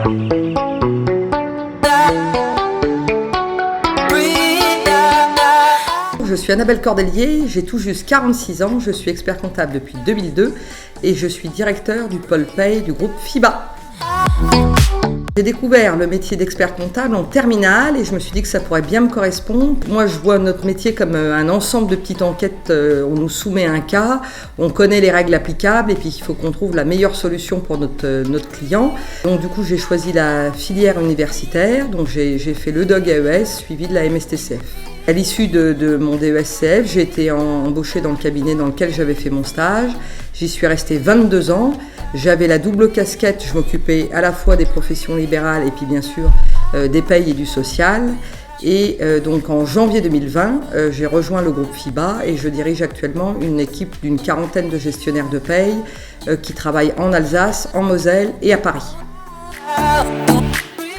Je suis Annabelle Cordelier, j'ai tout juste 46 ans, je suis expert comptable depuis 2002 et je suis directeur du pôle paye du groupe FIBA. J'ai découvert le métier d'expert comptable en terminale et je me suis dit que ça pourrait bien me correspondre. Moi, je vois notre métier comme un ensemble de petites enquêtes. On nous soumet un cas, on connaît les règles applicables et puis il faut qu'on trouve la meilleure solution pour notre client. Donc du coup, j'ai choisi la filière universitaire. Donc j'ai fait le DOG AES suivi de la MSTCF. À l'issue de mon DESCF, j'ai été embauchée dans le cabinet dans lequel j'avais fait mon stage. J'y suis restée 22 ans. J'avais la double casquette, je m'occupais à la fois des professions libérales et puis bien sûr des payes et du social. Et donc en janvier 2020, j'ai rejoint le groupe FIBA et je dirige actuellement une équipe d'une 40aine de gestionnaires de paye qui travaillent en Alsace, en Moselle et à Paris.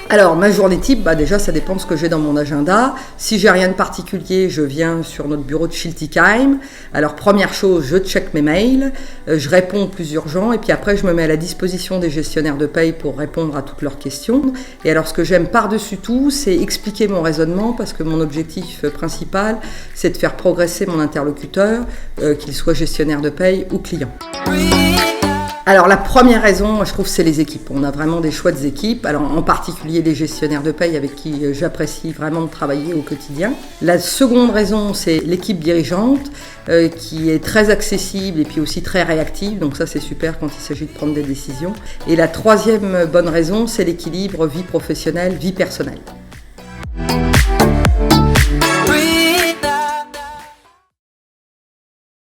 Alors, ma journée type, déjà, ça dépend de ce que j'ai dans mon agenda. Si j'ai rien de particulier, je viens sur notre bureau de Schiltigheim. Alors, première chose, je check mes mails, je réponds aux plus urgents et puis après, je me mets à la disposition des gestionnaires de paye pour répondre à toutes leurs questions. Et alors, ce que j'aime par-dessus tout, c'est expliquer mon raisonnement parce que mon objectif principal, c'est de faire progresser mon interlocuteur, qu'il soit gestionnaire de paye ou client. Alors la première raison, moi, je trouve, c'est les équipes. On a vraiment des chouettes équipes, alors en particulier les gestionnaires de paye avec qui j'apprécie vraiment de travailler au quotidien. La seconde raison, c'est l'équipe dirigeante qui est très accessible et puis aussi très réactive, donc ça c'est super quand il s'agit de prendre des décisions. Et la troisième bonne raison, c'est l'équilibre vie professionnelle, vie personnelle.